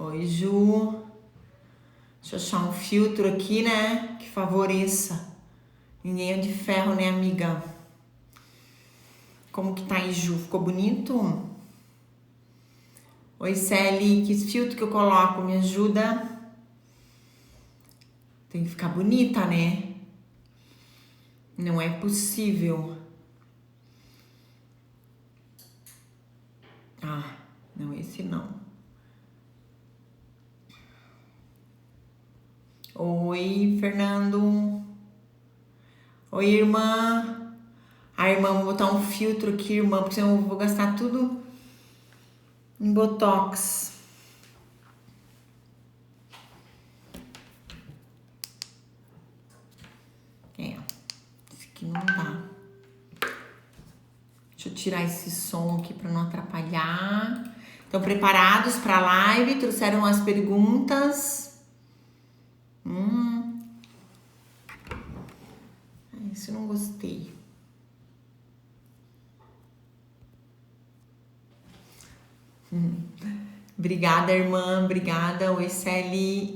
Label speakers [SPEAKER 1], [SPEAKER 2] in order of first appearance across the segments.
[SPEAKER 1] Oi, Ju. Deixa eu achar um filtro aqui, né? Que favoreça. Ninguém é de ferro, né, amiga? Como que tá aí, Ju? Ficou bonito? Oi, Celi. Que filtro que eu coloco? Me ajuda? Tem que ficar bonita, né? Não é possível. Ah, não, esse não. Oi, Fernando. Oi, irmã. A irmã, vou botar um filtro aqui, irmã, porque senão eu vou gastar tudo em Botox. Esse aqui não dá. Deixa eu tirar esse som aqui para não atrapalhar. Estão preparados para a live? Trouxeram as perguntas? Isso eu não gostei. Obrigada, irmã. Obrigada. Oi, Celi.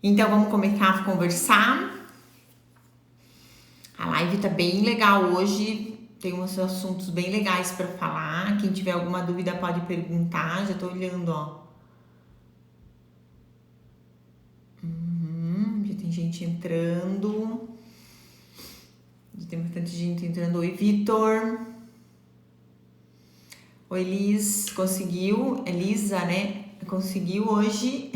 [SPEAKER 1] Então, vamos começar a conversar. A live tá bem legal hoje. Tem uns assuntos bem legais para falar. Quem tiver alguma dúvida pode perguntar. Já tô olhando, ó. Já tem gente entrando. Já tem bastante gente entrando. Oi, Vitor. Oi, Liz. Conseguiu? Elisa, né? Conseguiu hoje.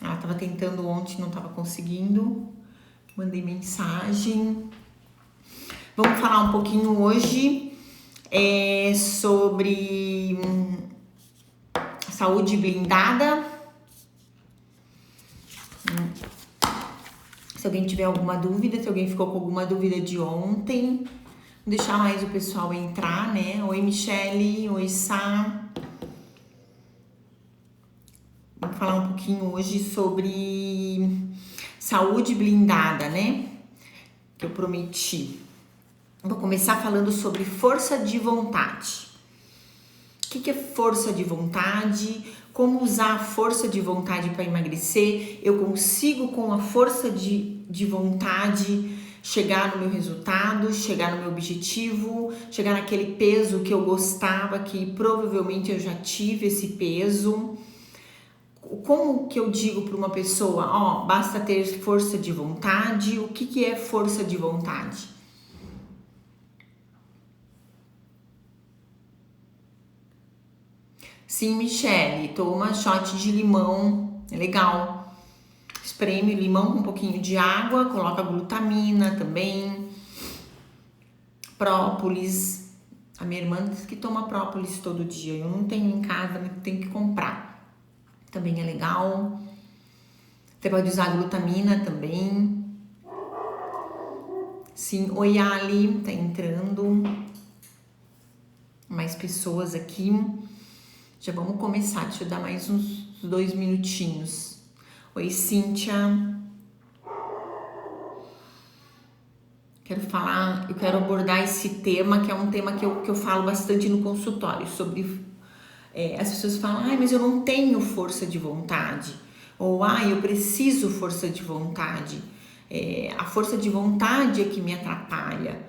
[SPEAKER 1] Ela tava tentando ontem, não tava conseguindo. Mandei mensagem. Vamos falar um pouquinho hoje sobre saúde blindada. Se alguém tiver alguma dúvida, se alguém ficou com alguma dúvida de ontem, vou deixar mais o pessoal entrar, né? Oi, Michele. Oi, Sá. Vamos falar um pouquinho hoje sobre saúde blindada, né? Que eu prometi. Vou começar falando sobre força de vontade. O que é força de vontade? Como usar a força de vontade para emagrecer? Eu consigo, com a força de vontade, chegar no meu resultado, chegar no meu objetivo, chegar naquele peso que eu gostava, que provavelmente eu já tive esse peso. Como que eu digo para uma pessoa, ó, basta ter força de vontade? O que é força de vontade? Sim, Michele, toma shot de limão, é legal. Espreme o limão com um pouquinho de água, coloca glutamina também. Própolis. A minha irmã diz que toma própolis todo dia. Eu não tenho em casa, mas tenho que comprar. Também é legal. Você pode usar glutamina também. Sim, oi Ali, tá entrando. Mais pessoas aqui. Já vamos começar, deixa eu dar mais uns 2 minutinhos. Oi, Cíntia. Eu quero abordar esse tema, que é um tema que eu falo bastante no consultório, sobre... as pessoas falam, mas eu não tenho força de vontade. Ou, eu preciso força de vontade. A força de vontade é que me atrapalha.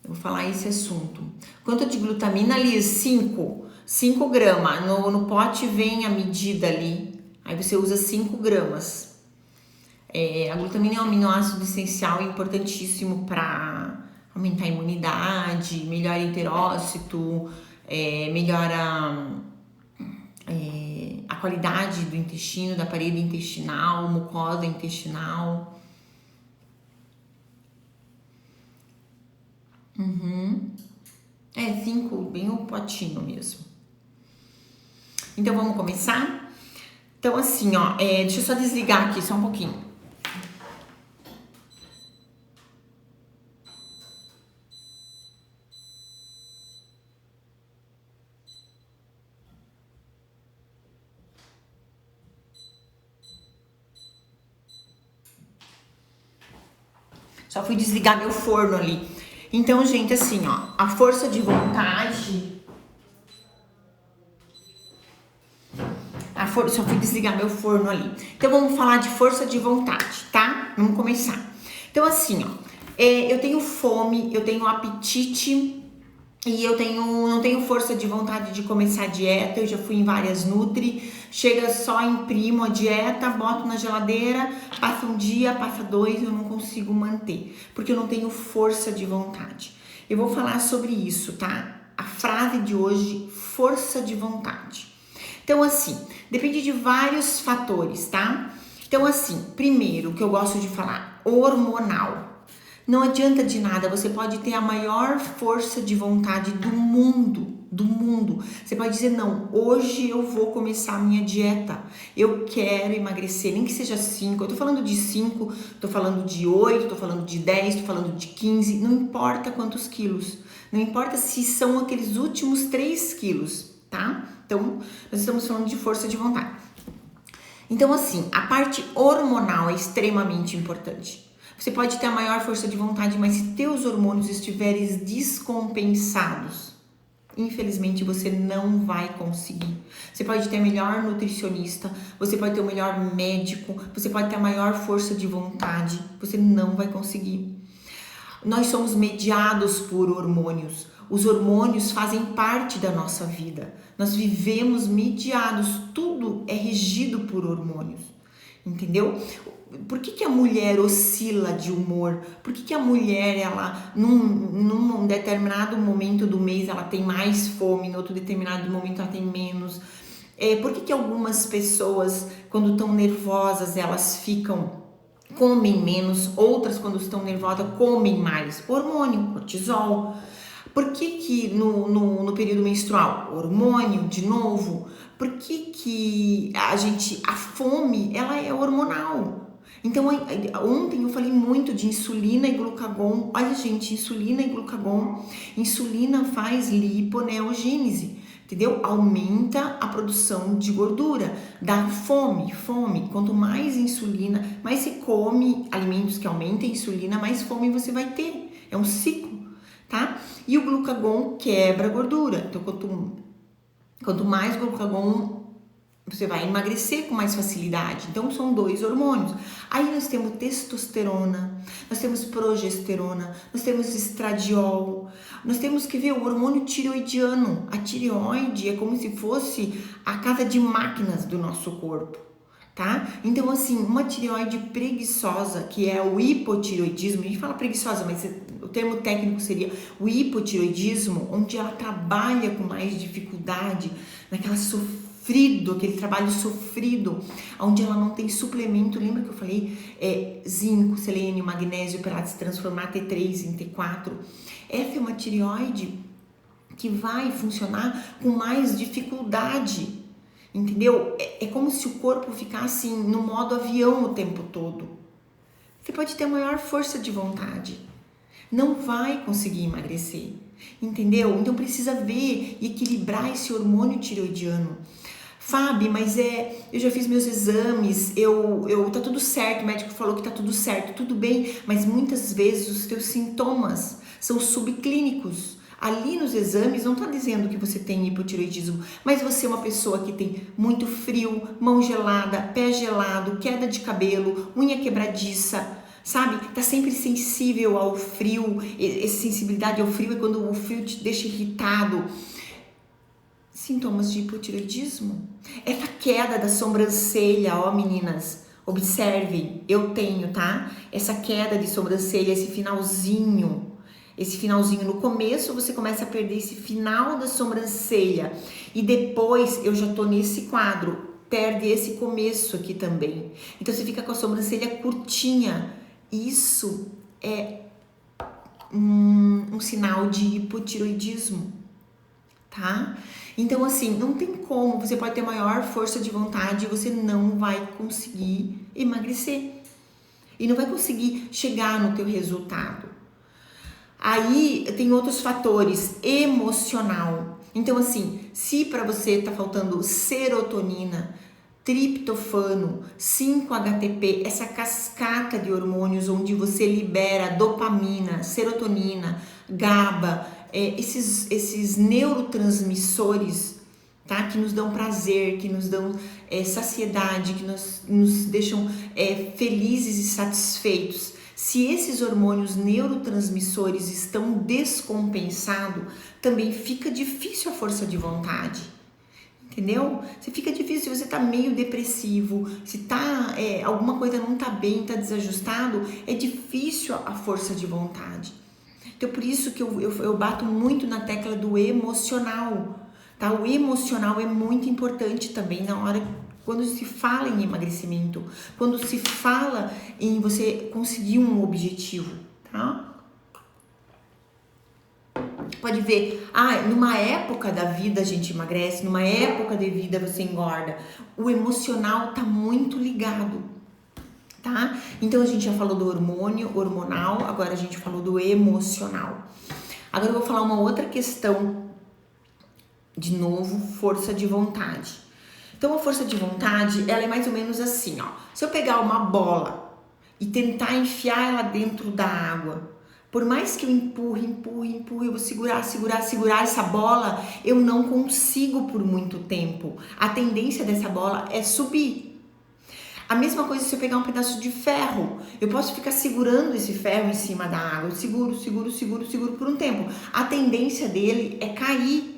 [SPEAKER 1] Eu vou falar esse assunto. Quanto de glutamina, Liz? 5 gramas. No pote vem a medida ali. Aí você usa 5 gramas. A glutamina é um aminoácido essencial importantíssimo para aumentar a imunidade, melhora o enterócito, melhora a qualidade do intestino, da parede intestinal, mucosa intestinal. 5, bem o potinho mesmo. Então, vamos começar? Então, assim, ó, deixa eu só desligar aqui, só um pouquinho. Só fui desligar meu forno ali. Então, gente, assim, ó, a força de vontade... só fui desligar meu forno ali. Então vamos falar de força de vontade, tá? Vamos começar. Então assim, ó, eu tenho fome, eu tenho apetite e não tenho força de vontade de começar a dieta. Eu já fui em várias Nutri, chega só imprimo a dieta, boto na geladeira, passa um dia, passa dois, eu não consigo manter, porque eu não tenho força de vontade. Eu vou falar sobre isso, tá? A frase de hoje, força de vontade. Então assim, depende de vários fatores, tá? Então assim, primeiro, o que eu gosto de falar, hormonal. Não adianta de nada, você pode ter a maior força de vontade do mundo, Você pode dizer, não, hoje eu vou começar a minha dieta, eu quero emagrecer, nem que seja 5, eu tô falando de 5, tô falando de 8, tô falando de 10, tô falando de 15, não importa quantos quilos, não importa se são aqueles últimos 3 quilos, tá? Então, nós estamos falando de força de vontade. Então, assim, a parte hormonal é extremamente importante. Você pode ter a maior força de vontade, mas se teus hormônios estiverem descompensados, infelizmente você não vai conseguir. Você pode ter a melhor nutricionista, você pode ter o melhor médico, você pode ter a maior força de vontade, você não vai conseguir. Nós somos mediados por hormônios. Os hormônios fazem parte da nossa vida. Nós vivemos mediados, tudo é regido por hormônios. Entendeu? Por que a mulher oscila de humor? Por que a mulher, ela, num determinado momento do mês, ela tem mais fome, no outro determinado momento ela tem menos? Por que algumas pessoas, quando estão nervosas, elas comem menos, outras, quando estão nervosas, comem mais? Hormônio, cortisol. Por que no período menstrual? Hormônio, de novo. Por que a fome, ela é hormonal? Então, ontem eu falei muito de insulina e glucagon. Olha, gente, insulina e glucagon. Insulina faz liponeogênese, entendeu? Aumenta a produção de gordura, dá fome. Quanto mais insulina, mais você come alimentos que aumentem a insulina, mais fome você vai ter. É um ciclo, tá? E o glucagon quebra a gordura. Então, quanto mais glucagon, você vai emagrecer com mais facilidade. Então, são 2 hormônios. Aí nós temos testosterona, nós temos progesterona, nós temos estradiol. Nós temos que ver o hormônio tireoidiano. A tireoide é como se fosse a casa de máquinas do nosso corpo, tá? Então, assim, uma tireoide preguiçosa, que é o hipotireoidismo, a gente fala preguiçosa, mas o termo técnico seria o hipotireoidismo, onde ela trabalha com mais dificuldade, aquele trabalho sofrido, onde ela não tem suplemento. Lembra que eu falei? Zinco, selênio, magnésio para se transformar T3 em T4. Essa é uma tireoide que vai funcionar com mais dificuldade, entendeu? É como se o corpo ficasse no modo avião o tempo todo. Você pode ter a maior força de vontade, não vai conseguir emagrecer, entendeu? Então precisa ver e equilibrar esse hormônio tireoidiano. Fábio, mas eu já fiz meus exames, tá tudo certo, o médico falou que tá tudo certo, tudo bem, mas muitas vezes os teus sintomas são subclínicos. Ali nos exames não tá dizendo que você tem hipotireoidismo, mas você é uma pessoa que tem muito frio, mão gelada, pé gelado, queda de cabelo, unha quebradiça, sabe? Tá sempre sensível ao frio. Essa sensibilidade ao frio é quando o frio te deixa irritado. Sintomas de hipotireoidismo. Essa queda da sobrancelha, ó meninas, observem, eu tenho, tá? Essa queda de sobrancelha, esse finalzinho no começo você começa a perder esse final da sobrancelha e depois eu já tô nesse quadro, perde esse começo aqui também. Então você fica com a sobrancelha curtinha. Isso é um sinal de hipotireoidismo, tá? Então, assim, não tem como, você pode ter maior força de vontade e você não vai conseguir emagrecer. E não vai conseguir chegar no teu resultado. Aí, tem outros fatores, emocional. Então, assim, se para você tá faltando serotonina, triptofano, 5-HTP, essa cascata de hormônios onde você libera dopamina, serotonina, GABA, esses neurotransmissores, tá? Que nos dão prazer, que nos dão saciedade, que nos deixam felizes e satisfeitos. Se esses hormônios neurotransmissores estão descompensados, também fica difícil a força de vontade. Entendeu? Se fica difícil, se você tá meio depressivo, se tá alguma coisa não tá bem, tá desajustado, é difícil a força de vontade. Então, por isso que eu bato muito na tecla do emocional, tá? O emocional é muito importante também na hora, quando se fala em emagrecimento, quando se fala em você conseguir um objetivo, tá? Pode ver, numa época da vida a gente emagrece, numa época de vida você engorda. O emocional tá muito ligado, tá? Então a gente já falou do hormonal, agora a gente falou do emocional. Agora eu vou falar uma outra questão, de novo, força de vontade. Então a força de vontade, ela é mais ou menos assim, ó. Se eu pegar uma bola e tentar enfiar ela dentro da água, por mais que eu empurre, eu vou segurar essa bola, eu não consigo por muito tempo. A tendência dessa bola é subir. A mesma coisa se eu pegar um pedaço de ferro. Eu posso ficar segurando esse ferro em cima da água. Eu seguro por um tempo. A tendência dele é cair.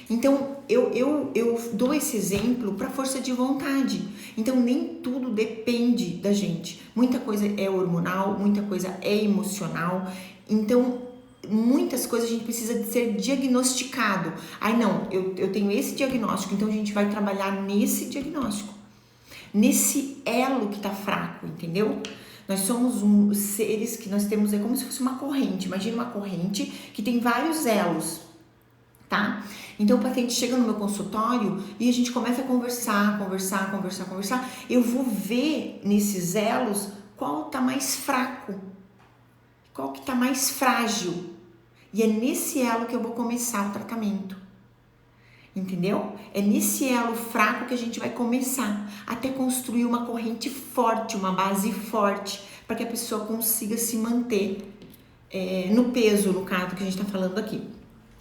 [SPEAKER 1] Então, eu dou esse exemplo para força de vontade. Então, nem tudo depende da gente. Muita coisa é hormonal, muita coisa é emocional. Então, muitas coisas a gente precisa de ser diagnosticado. Não, eu tenho esse diagnóstico, então a gente vai trabalhar nesse diagnóstico. Nesse elo que tá fraco, entendeu? Nós somos seres que nós temos, é como se fosse uma corrente. Imagina uma corrente que tem vários elos, tá? Então o paciente chega no meu consultório e a gente começa a conversar. Eu vou ver nesses elos qual tá mais fraco, qual que tá mais frágil. E é nesse elo que eu vou começar o tratamento. Entendeu? É nesse elo fraco que a gente vai começar até construir uma corrente forte, uma base forte, para que a pessoa consiga se manter no peso, no caso que a gente está falando aqui.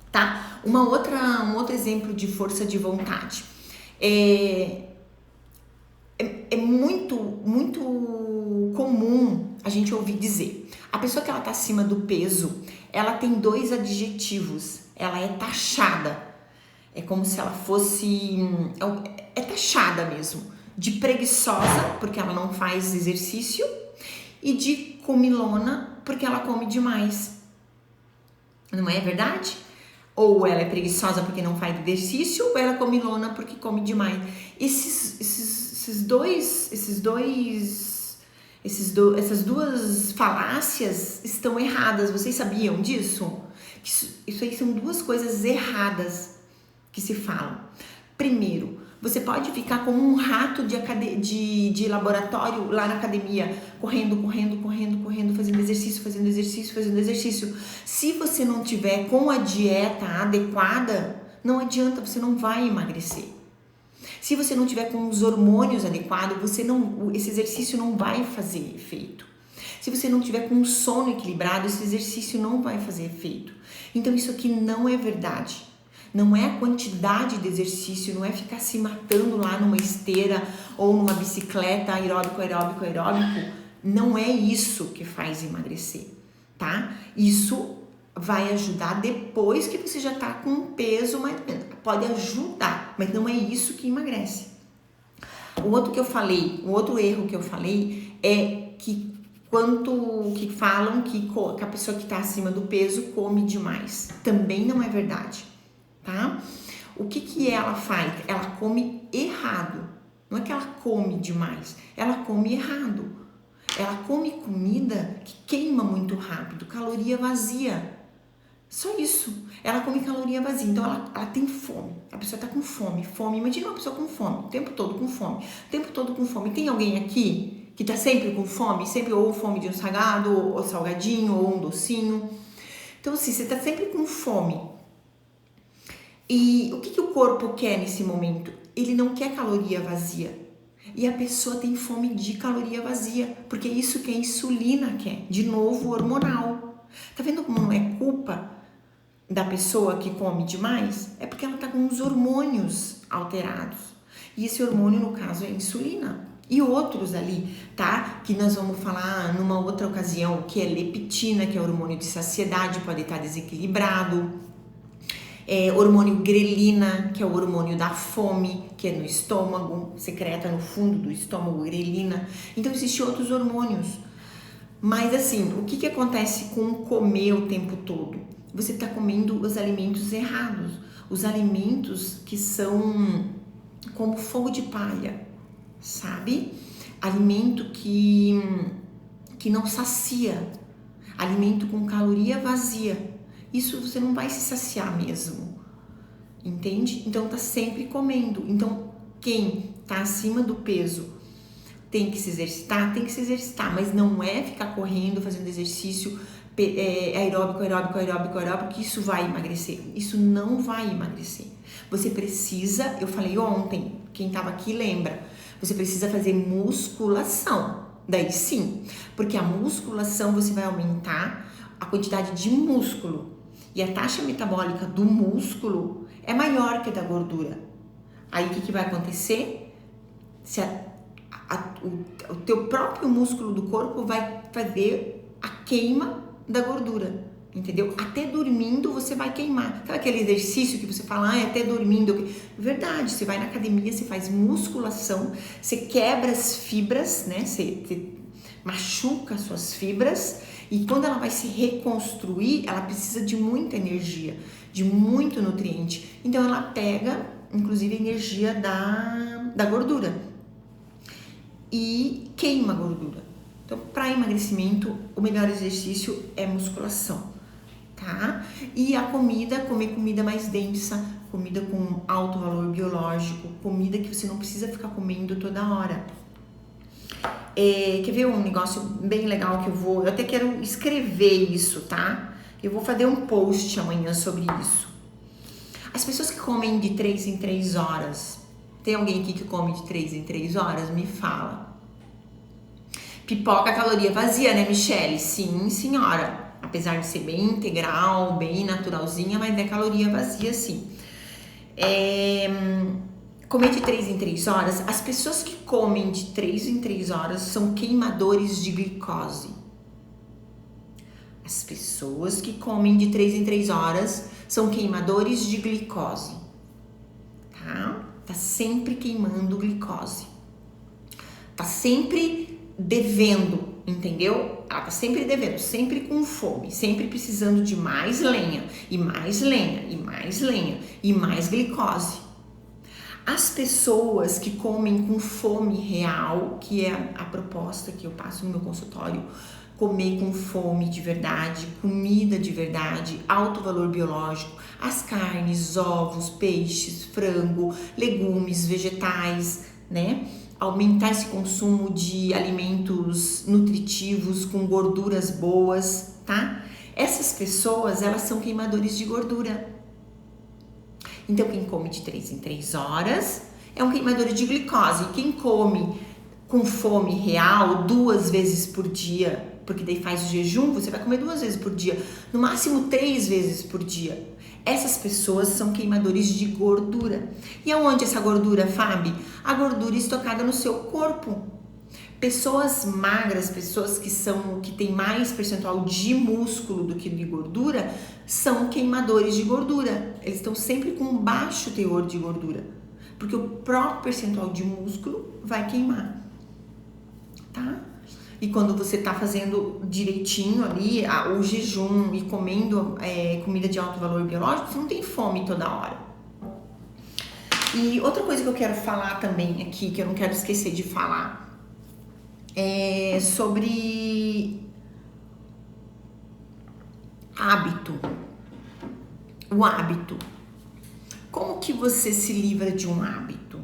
[SPEAKER 1] Tá? Um outro exemplo de força de vontade. É muito comum a gente ouvir dizer: a pessoa que ela tá acima do peso, ela tem 2 adjetivos. Ela é taxada. É como se ela fosse... É taxada mesmo. De preguiçosa, porque ela não faz exercício. E de comilona, porque ela come demais. Não é verdade? Ou ela é preguiçosa porque não faz exercício, ou ela é comilona porque come demais. Essas duas falácias estão erradas. Vocês sabiam disso? Isso aí são 2 coisas erradas que se falam. Primeiro, você pode ficar como um rato de laboratório lá na academia, correndo, fazendo exercício. Se você não tiver com a dieta adequada, não adianta, você não vai emagrecer. Se você não tiver com os hormônios adequados, esse exercício não vai fazer efeito. Se você não tiver com um sono equilibrado, esse exercício não vai fazer efeito. Então isso aqui não é verdade. Não é a quantidade de exercício, não é ficar se matando lá numa esteira ou numa bicicleta, aeróbico. Não é isso que faz emagrecer, tá? Isso vai ajudar depois que você já tá com um peso mais ou menos. Pode ajudar, mas não é isso que emagrece. O outro erro que eu falei é que falam que a pessoa que tá acima do peso come demais. Também não é verdade. Tá? O que ela faz? Ela come errado. Não é que ela come demais, ela come errado. Ela come comida que queima muito rápido, caloria vazia. Só isso. Ela come caloria vazia. Então ela tem fome. A pessoa tá com fome. Imagina uma pessoa com fome, o tempo todo com fome. Tem alguém aqui que tá sempre com fome? Sempre ou fome de um salgado, ou salgadinho, ou um docinho. Então assim, você tá sempre com fome. E o que o corpo quer nesse momento? Ele não quer caloria vazia. E a pessoa tem fome de caloria vazia, porque é isso que a insulina quer. De novo, hormonal. Tá vendo como não é culpa da pessoa que come demais é porque ela tá com os hormônios alterados. E esse hormônio, no caso, é a insulina. E outros ali, tá? Que nós vamos falar numa outra ocasião, que é leptina, que é hormônio de saciedade, pode estar desequilibrado. Hormônio grelina, que é o hormônio da fome, que é no estômago, secreta no fundo do estômago, grelina. Então, existem outros hormônios. Mas assim, o que acontece com comer o tempo todo? Você está comendo os alimentos errados, os alimentos que são como fogo de palha, sabe? Alimento que não sacia, alimento com caloria vazia. Isso você não vai se saciar mesmo, entende? Então tá sempre comendo. Então quem tá acima do peso tem que se exercitar, mas não é ficar correndo, fazendo exercício aeróbico, que isso vai emagrecer. Isso não vai emagrecer. Você precisa, eu falei ontem, quem tava aqui lembra, você precisa fazer musculação. Daí sim, porque a musculação você vai aumentar a quantidade de músculo e a taxa metabólica do músculo é maior que a da gordura. Aí o que vai acontecer? Se o teu próprio músculo do corpo vai fazer a queima da gordura, entendeu? Até dormindo você vai queimar. Sabe aquele exercício que você fala, até dormindo? Verdade, você vai na academia, você faz musculação, você quebra as fibras, né? Você machuca as suas fibras e quando ela vai se reconstruir, ela precisa de muita energia, de muito nutriente. Então ela pega, inclusive, a energia da gordura e queima a gordura. Então, para emagrecimento, o melhor exercício é musculação, tá? E a comida, comer comida mais densa, comida com alto valor biológico, comida que você não precisa ficar comendo toda hora. Quer ver um negócio bem legal que eu até quero escrever isso, tá? Eu vou fazer um post amanhã sobre isso. As pessoas que comem de 3 em 3 horas, tem alguém aqui que come de 3 em 3 horas? Me fala. Pipoca caloria vazia, né, Michele? Sim, senhora. Apesar de ser bem integral, bem naturalzinha, mas é caloria vazia, sim. Comer de 3 em 3 horas, as pessoas que comem de 3 em 3 horas são queimadores de glicose. As pessoas que comem de 3 em 3 horas são queimadores de glicose, tá? Tá sempre queimando glicose. Tá sempre devendo, entendeu? Ela tá sempre devendo, sempre com fome, sempre precisando de mais lenha, e mais lenha, e mais lenha, e mais glicose. As pessoas que comem com fome real, que é a proposta que eu passo no meu consultório, comer com fome de verdade, comida de verdade, alto valor biológico, as carnes, ovos, peixes, frango, legumes, vegetais, né? Aumentar esse consumo de alimentos nutritivos com gorduras boas, tá? Essas pessoas, elas são queimadores de gordura. Então, quem come de 3 em 3 horas é um queimador de glicose. Quem come com fome real 2 vezes por dia, porque daí faz o jejum, você vai comer 2 vezes por dia, no máximo 3 vezes por dia. Essas pessoas são queimadores de gordura. E aonde essa gordura, Fábio? A gordura estocada no seu corpo. Pessoas magras, pessoas que têm mais percentual de músculo do que de gordura, são queimadores de gordura. Eles estão sempre com baixo teor de gordura, porque o próprio percentual de músculo vai queimar, tá? E quando você tá fazendo direitinho ali o jejum e comendo comida de alto valor biológico, você não tem fome toda hora. E outra coisa que eu quero falar também aqui, que eu não quero esquecer de falar, é sobre hábito. O hábito. Como que você se livra de um hábito?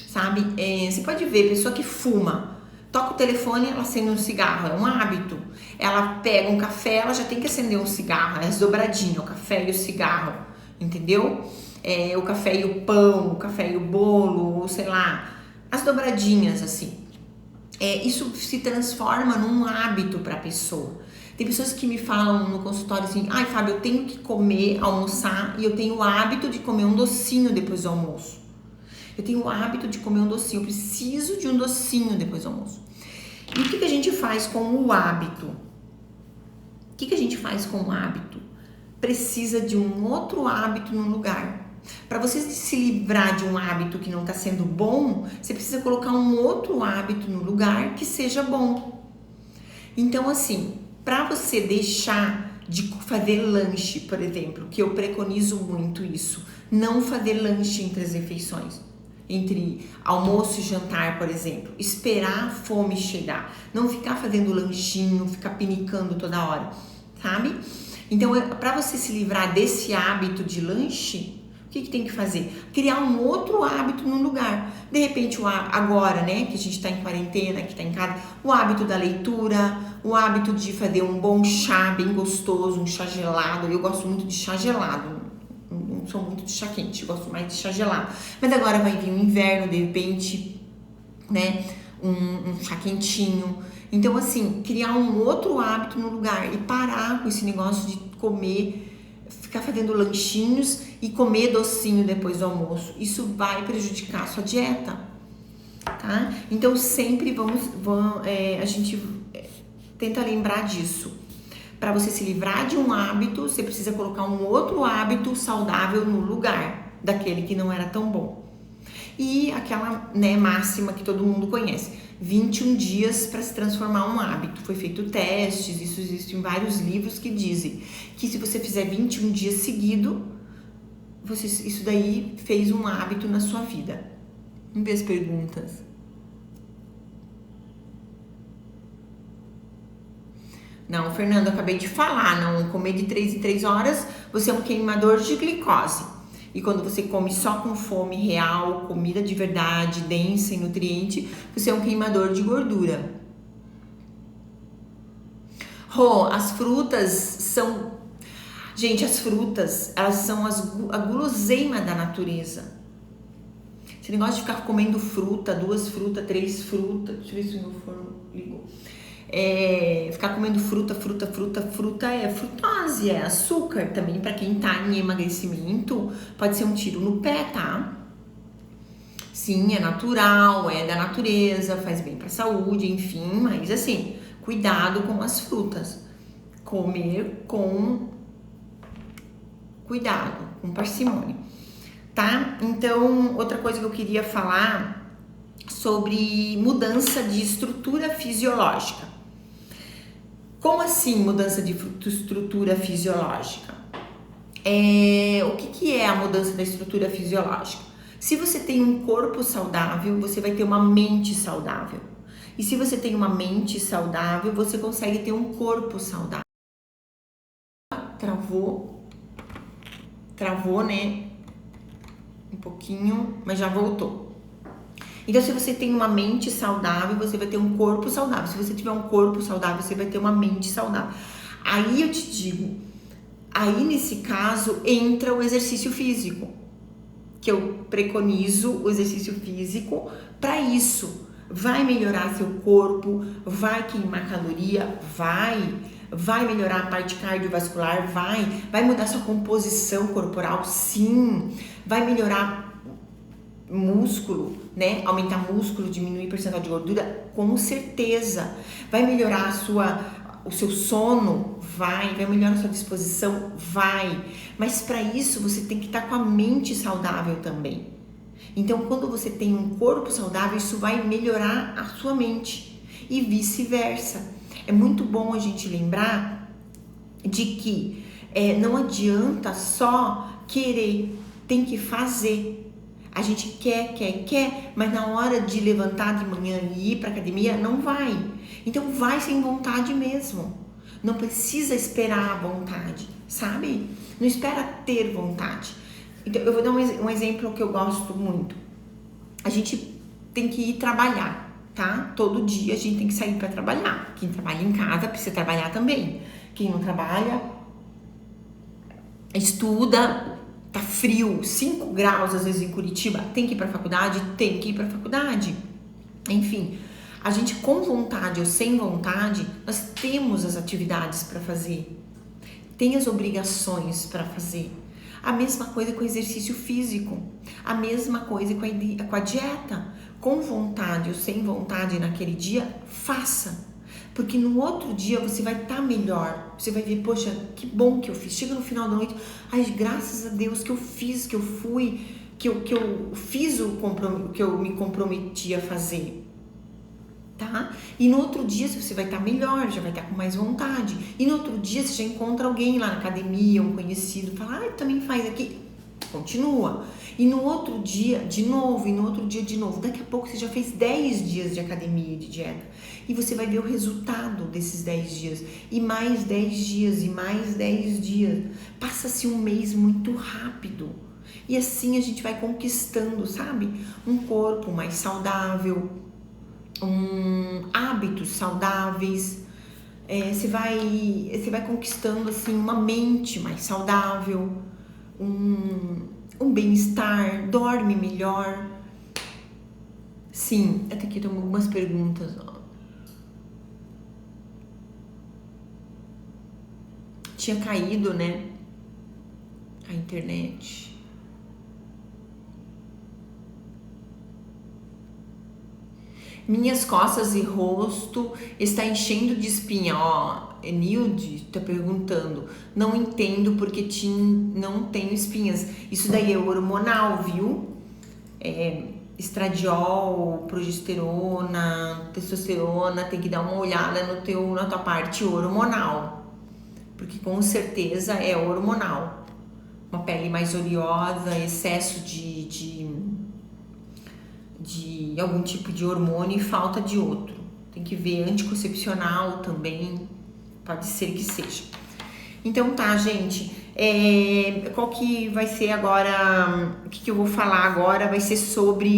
[SPEAKER 1] Sabe? Você pode ver, pessoa que fuma, toca o telefone, ela acende um cigarro, é um hábito. Ela pega um café, ela já tem que acender um cigarro, é as dobradinhas, o café e o cigarro, entendeu? O café e o pão, o café e o bolo, ou sei lá, as dobradinhas assim. isso se transforma num hábito para a pessoa. Tem pessoas que me falam no consultório assim, ai Fábio, eu tenho que comer, almoçar e eu tenho o hábito de comer um docinho depois do almoço. Eu tenho o hábito de comer um docinho, eu preciso de um docinho depois do almoço. E o que a gente faz com o hábito? O que a gente faz com o hábito? Precisa de um outro hábito no lugar. Para você se livrar de um hábito que não está sendo bom, você precisa colocar um outro hábito no lugar que seja bom. Então, assim, para você deixar de fazer lanche, por exemplo, que eu preconizo muito isso, não fazer lanche entre as refeições, entre almoço e jantar, por exemplo, esperar a fome chegar, não ficar fazendo lanchinho, ficar pinicando toda hora, sabe? Então, para você se livrar desse hábito de lanche, o que tem que fazer? Criar um outro hábito no lugar. De repente, agora, né, que a gente está em quarentena, que está em casa, o hábito da leitura, o hábito de fazer um bom chá bem gostoso, um chá gelado. Eu gosto muito de chá gelado, não sou muito de chá quente, eu gosto mais de chá gelado. Mas agora vai vir o inverno, de repente, né, um chá quentinho. Então, assim, criar um outro hábito no lugar e parar com esse negócio de comer, ficar fazendo lanchinhos e comer docinho depois do almoço. Isso vai prejudicar a sua dieta, tá? Então, sempre a gente tenta lembrar disso. Para você se livrar de um hábito, você precisa colocar um outro hábito saudável no lugar daquele que não era tão bom. E aquela, né, máxima que todo mundo conhece, 21 dias para se transformar um hábito. Foi feito testes, isso existe em vários livros que dizem que se você fizer 21 dias seguido, isso daí fez um hábito na sua vida. Vamos ver as perguntas. Não, Fernando, eu acabei de falar, não comer de 3 em 3 horas, você é um queimador de glicose. E quando você come só com fome real, comida de verdade, densa e nutriente, você é um queimador de gordura. As frutas são... Gente, as frutas, elas são a guloseima da natureza. Esse negócio de ficar comendo fruta, 2 frutas, 3 frutas... Deixa eu ver se o meu forno ligou. Ficar comendo fruta é frutose, é açúcar também. Para quem tá em emagrecimento, pode ser um tiro no pé, tá? Sim, é natural, é da natureza, faz bem pra saúde, enfim, mas assim, cuidado com as frutas. Comer com cuidado, com parcimônia, tá? Então, outra coisa que eu queria falar sobre mudança de estrutura fisiológica. Como assim mudança de estrutura fisiológica? O que é a mudança da estrutura fisiológica? Se você tem um corpo saudável, você vai ter uma mente saudável. E se você tem uma mente saudável, você consegue ter um corpo saudável. Travou, né? Um pouquinho, mas já voltou. Então, se você tem uma mente saudável, você vai ter um corpo saudável. Se você tiver um corpo saudável, você vai ter uma mente saudável. Aí eu te digo, aí nesse caso entra o exercício físico, que eu preconizo o exercício físico para isso. Vai melhorar seu corpo, vai queimar caloria, vai melhorar a parte cardiovascular, vai mudar sua composição corporal, sim, vai melhorar músculo, né? Aumentar músculo, diminuir percentual de gordura, com certeza. Vai melhorar o seu sono, vai melhorar a sua disposição, Mas para isso você tem que estar com a mente saudável também. Então, quando você tem um corpo saudável, isso vai melhorar a sua mente e vice-versa. É muito bom a gente lembrar de que não adianta só querer, tem que fazer. A gente quer, mas na hora de levantar de manhã e ir para academia, não vai. Então vai sem vontade mesmo. Não precisa esperar a vontade, sabe? Não espera ter vontade. Então eu vou dar um exemplo que eu gosto muito. A gente tem que ir trabalhar, tá? Todo dia a gente tem que sair para trabalhar. Quem trabalha em casa precisa trabalhar também. Quem não trabalha, estuda. Tá frio, 5 graus às vezes em Curitiba, tem que ir pra faculdade? Tem que ir pra faculdade. Enfim, A gente com vontade ou sem vontade, nós temos as atividades para fazer, tem as obrigações para fazer. A mesma coisa com o exercício físico, a mesma coisa com a dieta. Com vontade ou sem vontade naquele dia, faça. Porque no outro dia você vai estar melhor. Você vai ver, poxa, que bom que eu fiz. Chega no final da noite, ai, graças a Deus que eu fiz, que eu fui, que eu fiz o que eu me comprometi a fazer. Tá? E no outro dia você vai estar melhor, já vai estar com mais vontade. E no outro dia você já encontra alguém lá na academia, um conhecido, fala, ah, também faz aqui. Continua. E no outro dia, de novo, e no outro dia, de novo. Daqui a pouco você já fez 10 dias de academia e de dieta. E você vai ver o resultado desses 10 dias. E mais 10 dias, e mais 10 dias. Passa-se um mês muito rápido. E assim a gente vai conquistando, sabe? Um corpo mais saudável, hábitos saudáveis. Você vai conquistando assim uma mente mais saudável, um bem-estar, dorme melhor. Sim, até aqui tem algumas perguntas. Tinha caído, né? A internet. Minhas costas e rosto está enchendo de espinha. Ó, Nilde tá perguntando. Não entendo porque não tenho espinhas. Isso daí é hormonal, viu? Estradiol, progesterona, testosterona. Tem que dar uma olhada na tua parte hormonal. Porque com certeza é hormonal. Uma pele mais oleosa, excesso de algum tipo de hormônio e falta de outro. Tem que ver anticoncepcional também, pode ser que seja. Então tá, gente, qual que vai ser agora, o que eu vou falar agora vai ser sobre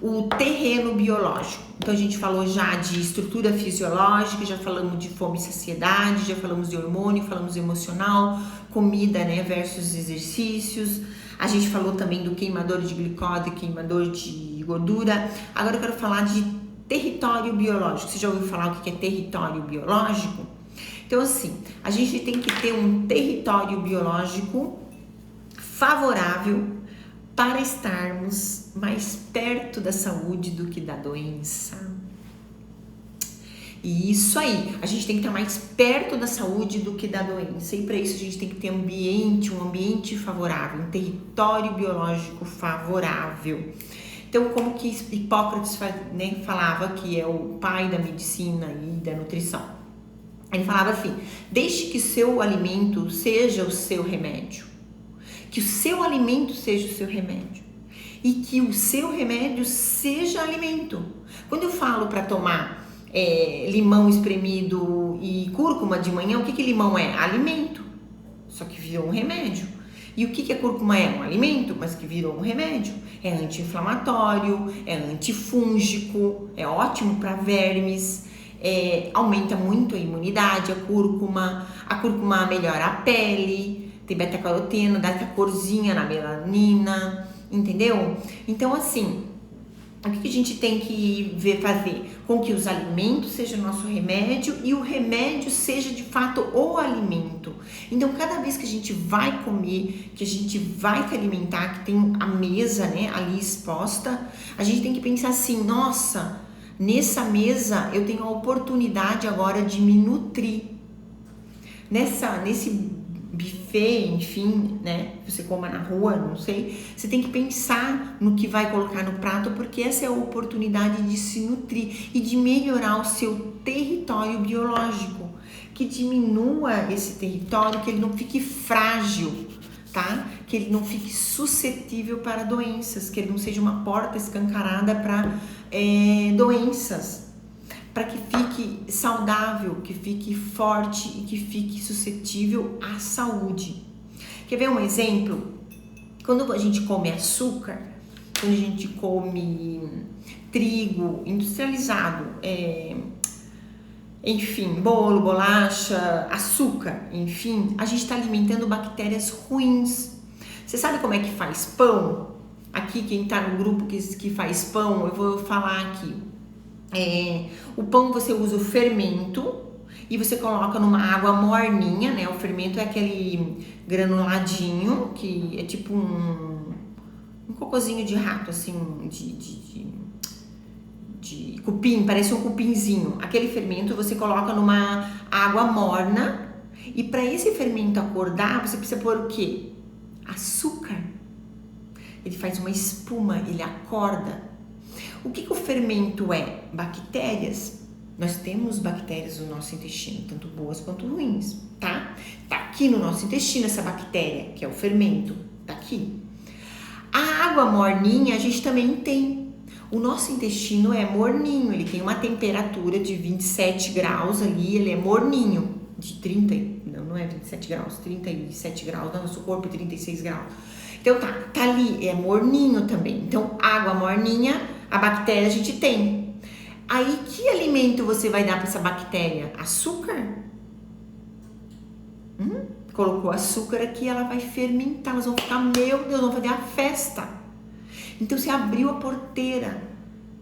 [SPEAKER 1] o terreno biológico. Então a gente falou já de estrutura fisiológica, já falamos de fome e saciedade, já falamos de hormônio, falamos emocional, comida, né, versus exercícios. A gente falou também do queimador de glicose, queimador de gordura. Agora eu quero falar de território biológico. Você já ouviu falar o que é território biológico? Então assim, a gente tem que ter um território biológico favorável para estarmos mais perto da saúde do que da doença. E isso aí, a gente tem que estar mais perto da saúde do que da doença. E para isso a gente tem que ter um ambiente favorável, um território biológico favorável. Então, como que Hipócrates, né, falava, que é o pai da medicina e da nutrição. Ele falava assim, deixe que o seu alimento seja o seu remédio. Que o seu alimento seja o seu remédio. E que o seu remédio seja alimento. Quando eu falo para tomar limão espremido e cúrcuma de manhã, o que limão é? Alimento, só que virou um remédio. E o que a cúrcuma é? Um alimento, mas que virou um remédio. É anti-inflamatório, é antifúngico, é ótimo para vermes, aumenta muito a imunidade, a cúrcuma melhora a pele, tem beta-caroteno, dá essa corzinha na melanina, entendeu? Então assim, o que a gente tem que fazer? Com que os alimentos sejam nosso remédio e o remédio seja de fato o alimento. Então, cada vez que a gente vai comer, que a gente vai se alimentar, que tem a mesa, né, ali exposta, a gente tem que pensar assim, nossa, nessa mesa eu tenho a oportunidade agora de me nutrir. Nesse buffet, enfim, né, você coma na rua, não sei, você tem que pensar no que vai colocar no prato, porque essa é a oportunidade de se nutrir e de melhorar o seu território biológico, que diminua esse território, que ele não fique frágil, tá? Que ele não fique suscetível para doenças, que ele não seja uma porta escancarada para doenças, para que fique saudável, que fique forte e que fique suscetível à saúde. Quer ver um exemplo? Quando a gente come açúcar, quando a gente come trigo industrializado, enfim, bolo, bolacha, açúcar, enfim, a gente está alimentando bactérias ruins. Você sabe como é que faz pão? Aqui, quem está no grupo que faz pão, eu vou falar aqui. O pão você usa o fermento e você coloca numa água morninha, né? O fermento é aquele granuladinho que é tipo um cocôzinho de rato, assim, de cupim, parece um cupinzinho. Aquele fermento você coloca numa água morna e para esse fermento acordar, você precisa pôr o quê? Açúcar. Ele faz uma espuma, ele acorda. O que o fermento é? Bactérias. Nós temos bactérias no nosso intestino, tanto boas quanto ruins, tá? Tá aqui no nosso intestino essa bactéria, que é o fermento, tá aqui. A água morninha a gente também tem. O nosso intestino é morninho, ele tem uma temperatura de 27 graus ali, ele é morninho, de 30, não é 27 graus, 37 graus, no nosso corpo 36 graus. Então tá ali, é morninho também. Então água morninha, a bactéria a gente tem. Aí que alimento você vai dar para essa bactéria? Açúcar? Colocou açúcar aqui, ela vai fermentar, elas vão ficar, meu Deus, vão fazer a festa. Então você abriu a porteira,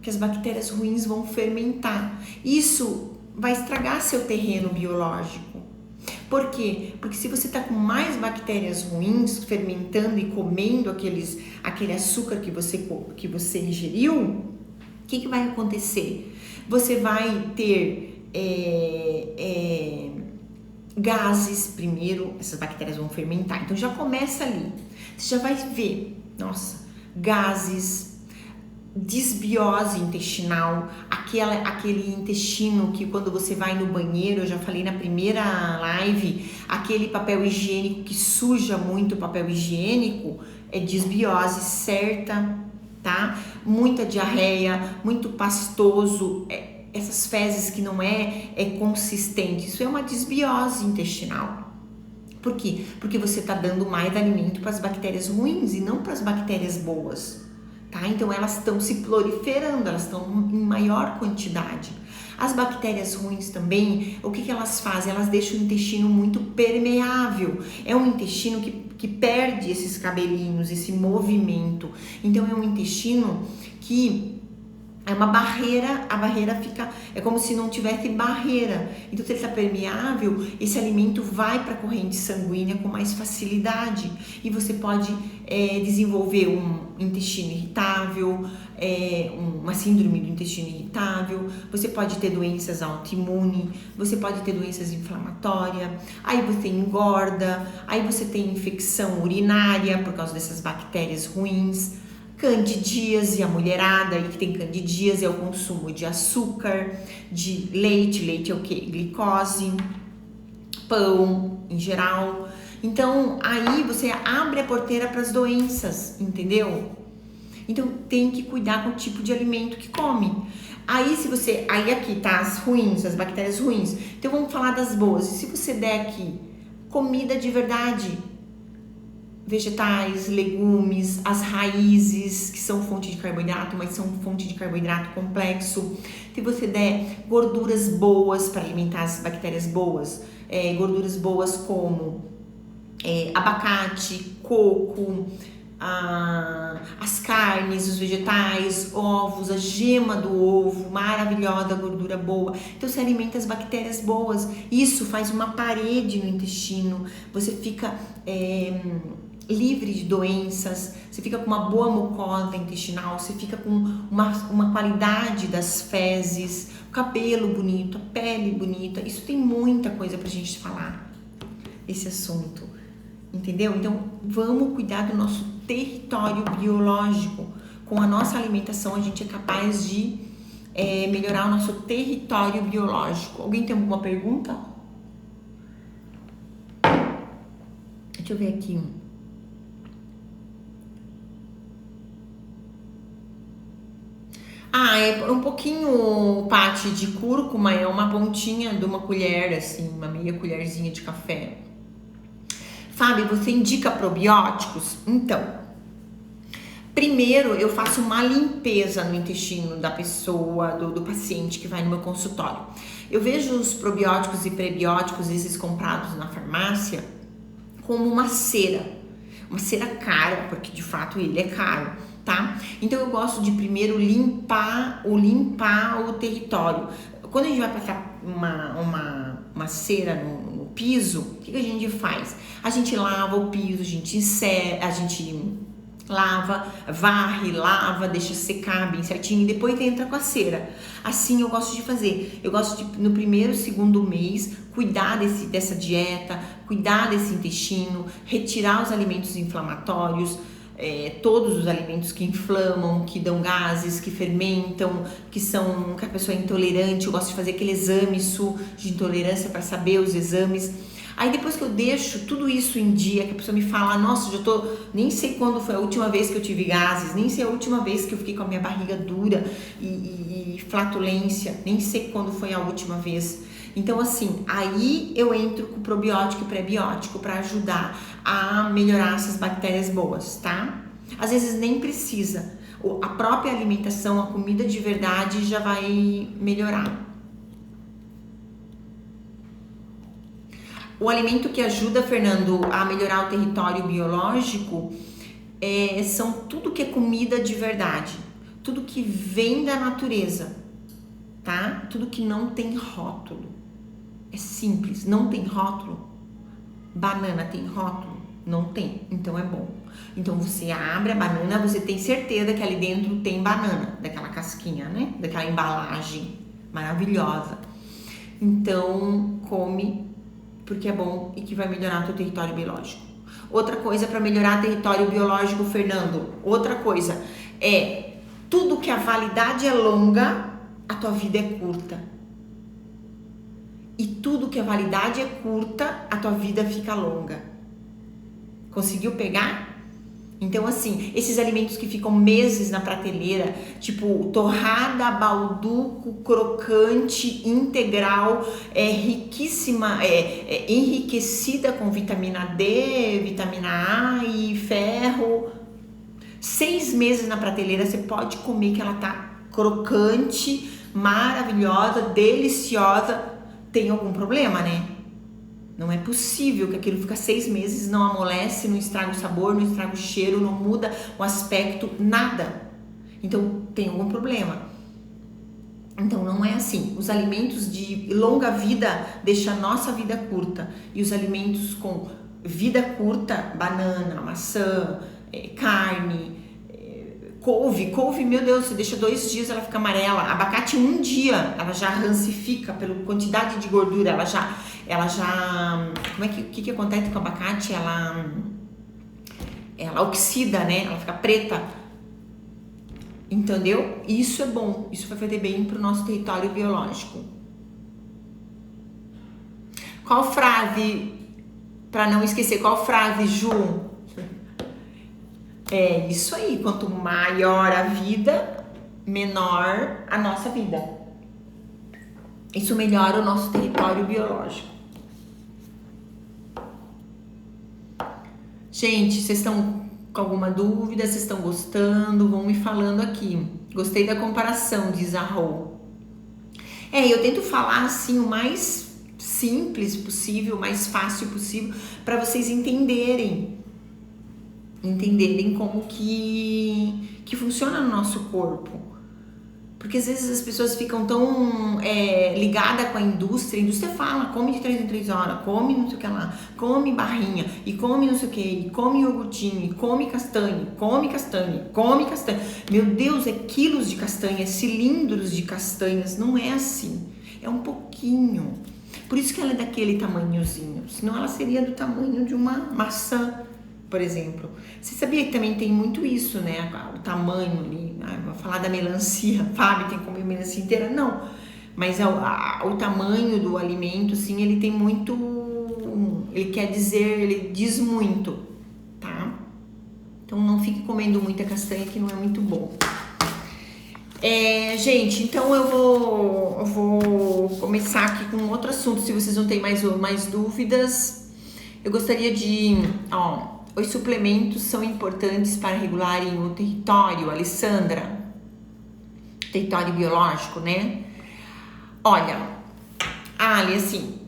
[SPEAKER 1] que as bactérias ruins vão fermentar. Isso vai estragar seu terreno biológico. Por quê? Porque se você está com mais bactérias ruins fermentando e comendo aquele açúcar que você ingeriu, o que vai acontecer? Você vai ter gases primeiro, essas bactérias vão fermentar. Então já começa ali. Você já vai ver, nossa, gases, desbiose intestinal, aquele intestino que quando você vai no banheiro, eu já falei na primeira live, aquele papel higiênico que suja muito o papel higiênico, é desbiose certa, tá? Muita diarreia, muito pastoso, essas fezes que não é consistente, isso é uma desbiose intestinal. Por quê? Porque você está dando mais alimento para as bactérias ruins e não para as bactérias boas. Tá? Então elas estão se proliferando, elas estão em maior quantidade. As bactérias ruins também, o que elas fazem? Elas deixam o intestino muito permeável. É um intestino que perde esses cabelinhos, esse movimento. Então é um intestino que é uma barreira, a barreira fica, é como se não tivesse barreira. Então, se ele está permeável, esse alimento vai para a corrente sanguínea com mais facilidade. E você pode desenvolver um intestino irritável, uma síndrome do intestino irritável, você pode ter doenças autoimunes, você pode ter doenças inflamatórias, aí você engorda, aí você tem infecção urinária por causa dessas bactérias ruins. Candidíase, a mulherada aí que tem candidíase é o consumo de açúcar, de leite é o que? Glicose, pão em geral. Então aí você abre a porteira para as doenças, entendeu? Então tem que cuidar com o tipo de alimento que come. Aí aqui tá as ruins, as bactérias ruins. Então vamos falar das boas. E se você der aqui comida de verdade, vegetais, legumes, as raízes, que são fonte de carboidrato, mas são fonte de carboidrato complexo. Se você der gorduras boas para alimentar as bactérias boas, gorduras boas como abacate, coco, as carnes, os vegetais, ovos, a gema do ovo, maravilhosa, gordura boa. Então você alimenta as bactérias boas. Isso faz uma parede no intestino. Você fica livre de doenças, você fica com uma boa mucosa intestinal, você fica com uma qualidade das fezes, o cabelo bonito, a pele bonita. Isso tem muita coisa pra gente falar, esse assunto, entendeu? Então vamos cuidar do nosso território biológico. Com a nossa alimentação a gente é capaz de melhorar o nosso território biológico. Alguém tem alguma pergunta? Deixa eu ver aqui. É um pouquinho, Paty, de cúrcuma, é uma pontinha de uma colher, assim, uma meia colherzinha de café. Fábio, você indica probióticos? Então, primeiro eu faço uma limpeza no intestino da pessoa, do paciente que vai no meu consultório. Eu vejo os probióticos e prebióticos, esses comprados na farmácia, como uma cera cara, porque de fato ele é caro. tá? Então eu gosto de primeiro limpar o território. Quando a gente vai passar uma cera no piso, o que a gente faz? A gente lava o piso, a gente lava, varre, lava, deixa secar bem certinho e depois entra com a cera. Assim eu gosto de fazer. Eu gosto de, no primeiro, segundo mês, cuidar dessa dieta, cuidar desse intestino, retirar os alimentos inflamatórios, todos os alimentos que inflamam, que dão gases, que fermentam, que a pessoa é intolerante. Eu gosto de fazer aquele exame de intolerância para saber os exames. Aí depois que eu deixo tudo isso em dia, que a pessoa me fala, nossa, nem sei quando foi a última vez que eu tive gases, nem sei a última vez que eu fiquei com a minha barriga dura e flatulência, nem sei quando foi a última vez. Então assim, aí eu entro com probiótico e pré-biótico para ajudar a melhorar essas bactérias boas, tá? Às vezes nem precisa, a própria alimentação, a comida de verdade já vai melhorar. O alimento que ajuda, Fernando, a melhorar o território biológico são tudo que é comida de verdade, tudo que vem da natureza, tá? Tudo que não tem rótulo. É simples, não tem rótulo. Banana tem rótulo? Não tem, então é bom. Então você abre a banana, você tem certeza que ali dentro tem banana, daquela casquinha, né? Daquela embalagem maravilhosa. Então come, porque é bom e que vai melhorar o teu território biológico. Outra coisa para melhorar o território biológico, Fernando, outra coisa é tudo que a validade é longa, a tua vida é curta. E tudo que a validade é curta, a tua vida fica longa. Conseguiu pegar? Então assim, esses alimentos que ficam meses na prateleira, tipo torrada, balduco, crocante, integral, riquíssima, enriquecida com vitamina D, vitamina A e ferro. 6 meses na prateleira você pode comer que ela tá crocante, maravilhosa, deliciosa. Tem algum problema, né? Não é possível que aquilo fica 6 meses, não amolece, não estraga o sabor, não estraga o cheiro, não muda o aspecto, nada. Então tem algum problema. Então não é assim. Os alimentos de longa vida deixam a nossa vida curta. E os alimentos com vida curta, banana, maçã, carne, couve, meu Deus, você deixa 2 dias, ela fica amarela. Abacate 1 dia, ela já rancifica pela quantidade de gordura, ela já como é que acontece com o abacate? Ela oxida, né? Ela fica preta. Entendeu? Isso é bom, isso vai fazer bem pro nosso território biológico. Qual frase, para não esquecer, qual frase, Ju? É isso aí, quanto maior a vida, menor a nossa vida. Isso melhora o nosso território biológico. Gente, vocês estão com alguma dúvida? Vocês estão gostando? Vão me falando aqui. Gostei da comparação, diz a Rô. Eu tento falar assim o mais simples possível, o mais fácil possível, para vocês entenderem como que funciona no nosso corpo. Porque às vezes as pessoas ficam tão ligadas com a indústria fala, come de 3 em 3 horas, come não sei o que lá, come barrinha, e come não sei o que, e come iogurtinho, e come castanha. Meu Deus, é quilos de castanha, cilindros de castanhas, não é assim, é um pouquinho. Por isso que ela é daquele tamanhozinho, senão ela seria do tamanho de uma maçã, por exemplo. Você sabia que também tem muito isso, né? O tamanho ali. Vou falar da melancia. Fábio tem que comer melancia inteira? Não. Mas o tamanho do alimento, assim, ele tem muito... Ele diz muito, tá? Então não fique comendo muita castanha, que não é muito bom. Gente, então eu vou começar aqui com outro assunto. Se vocês não têm mais dúvidas, eu gostaria de... Os suplementos são importantes para regularem o território, Alessandra. Território biológico, né? Olha, Ali, assim,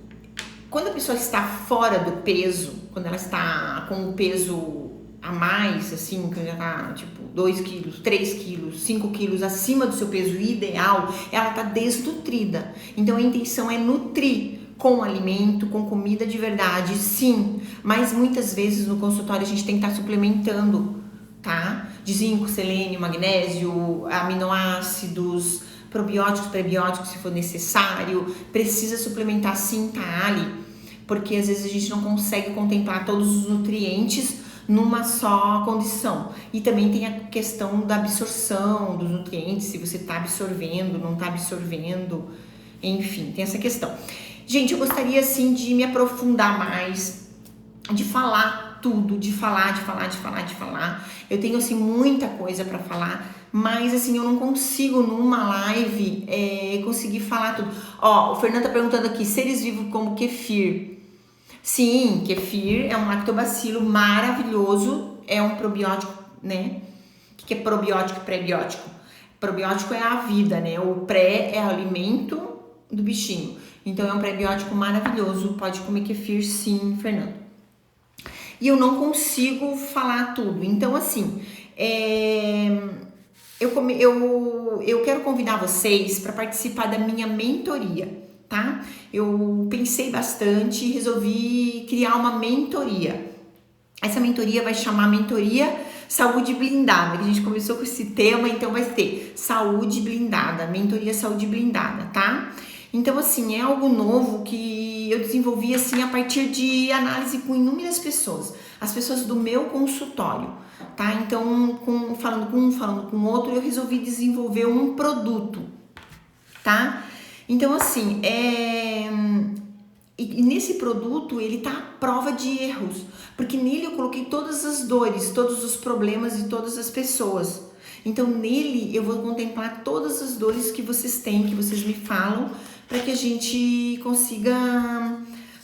[SPEAKER 1] quando a pessoa está fora do peso, quando ela está com o peso a mais, assim, que já tá tipo 2 quilos, 3 quilos, 5 quilos acima do seu peso ideal, ela tá desnutrida. Então a intenção é nutrir com alimento, com comida de verdade, sim, mas muitas vezes no consultório a gente tem que estar suplementando, tá? De zinco, selênio, magnésio, aminoácidos, probióticos, prebióticos se for necessário, precisa suplementar sim, tá, Ali? Porque às vezes a gente não consegue contemplar todos os nutrientes numa só condição. E também tem a questão da absorção dos nutrientes, se você tá absorvendo, não tá absorvendo, enfim, tem essa questão. Gente, eu gostaria assim de me aprofundar mais, de falar tudo, de falar. Eu tenho assim muita coisa para falar, mas assim eu não consigo numa live conseguir falar tudo. Ó, o Fernando tá perguntando aqui, seres vivos como kefir. Sim, kefir é um lactobacilo maravilhoso, é um probiótico, né? O que é probiótico e pré-biótico? Probiótico é a vida, né? O pré é o alimento do bichinho. Então é um pré-biótico maravilhoso, pode comer kefir sim, Fernando. E eu não consigo falar tudo, então assim, eu quero convidar vocês para participar da minha mentoria, tá? Eu pensei bastante e resolvi criar uma mentoria. Essa mentoria vai chamar Mentoria Saúde Blindada, que a gente começou com esse tema, então vai ter Saúde Blindada, Mentoria Saúde Blindada, tá? Então, assim, é algo novo que eu desenvolvi, assim, a partir de análise com inúmeras pessoas, as pessoas do meu consultório, tá? Então, falando com um, falando com outro, eu resolvi desenvolver um produto, tá? Então, assim, e nesse produto, ele tá à prova de erros, porque nele eu coloquei todas as dores, todos os problemas de todas as pessoas. Então, nele eu vou contemplar todas as dores que vocês têm, que vocês me falam, para que a gente consiga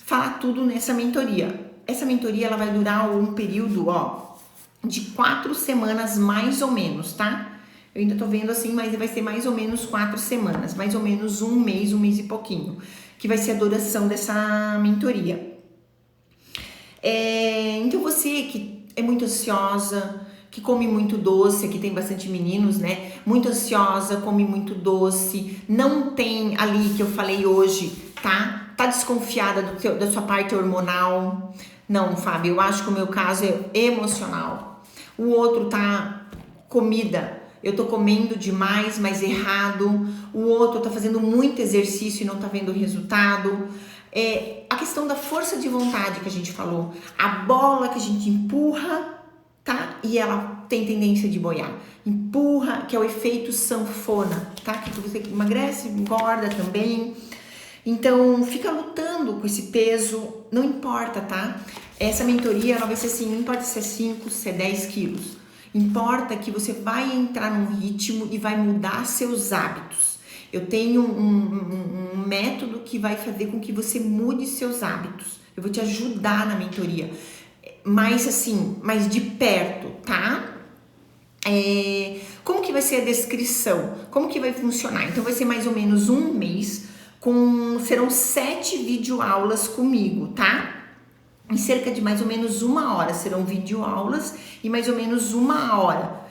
[SPEAKER 1] falar tudo nessa mentoria. Essa mentoria, ela vai durar um período, ó, de 4 semanas mais ou menos, tá? Eu ainda tô vendo assim, mas vai ser mais ou menos 4 semanas, mais ou menos um mês e pouquinho, que vai ser a duração dessa mentoria. Então você que é muito ansiosa, que come muito doce, aqui tem bastante meninos, né? Muito ansiosa, come muito doce, não tem ali que eu falei hoje, tá? Tá desconfiada da sua parte hormonal. Não, Fábio, eu acho que o meu caso é emocional. O outro tá comida. Eu tô comendo demais, mas errado. O outro tá fazendo muito exercício e não tá vendo resultado. A questão da força de vontade que a gente falou. A bola que a gente empurra, tá? E ela tem tendência de boiar. Empurra, que é o efeito sanfona, tá? Que você emagrece, engorda também. Então, fica lutando com esse peso, não importa, tá? Essa mentoria, ela vai ser assim, não importa se é 5, se é 10 quilos. Importa que você vai entrar num ritmo e vai mudar seus hábitos. Eu tenho um método que vai fazer com que você mude seus hábitos. Eu vou te ajudar na mentoria, mas assim, mais de perto, tá? Como que vai ser a descrição? Como que vai funcionar? Então vai ser mais ou menos um mês, serão 7 videoaulas comigo, tá? Em cerca de mais ou menos 1 hora serão videoaulas e mais ou menos 1 hora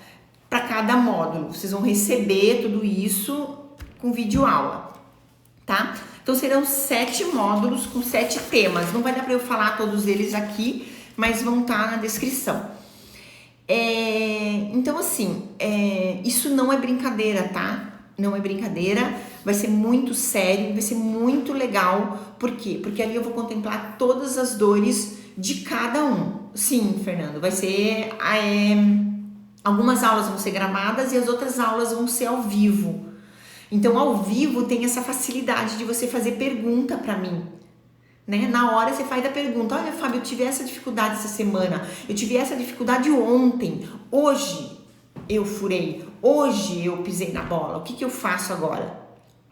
[SPEAKER 1] para cada módulo. Vocês vão receber tudo isso com videoaula, tá? Então serão 7 módulos com 7 temas. Não vai dar para eu falar todos eles aqui, mas vão estar na descrição. Então assim, isso não é brincadeira, tá? Não é brincadeira, vai ser muito sério, vai ser muito legal. Por quê? Porque ali eu vou contemplar todas as dores de cada um. Sim, Fernando, vai ser... algumas aulas vão ser gravadas e as outras aulas vão ser ao vivo. Então, ao vivo tem essa facilidade de você fazer pergunta para mim, né? Na hora você faz a pergunta, olha, Fábio, eu tive essa dificuldade essa semana, eu tive essa dificuldade ontem, hoje eu furei, hoje eu pisei na bola, o que eu faço agora?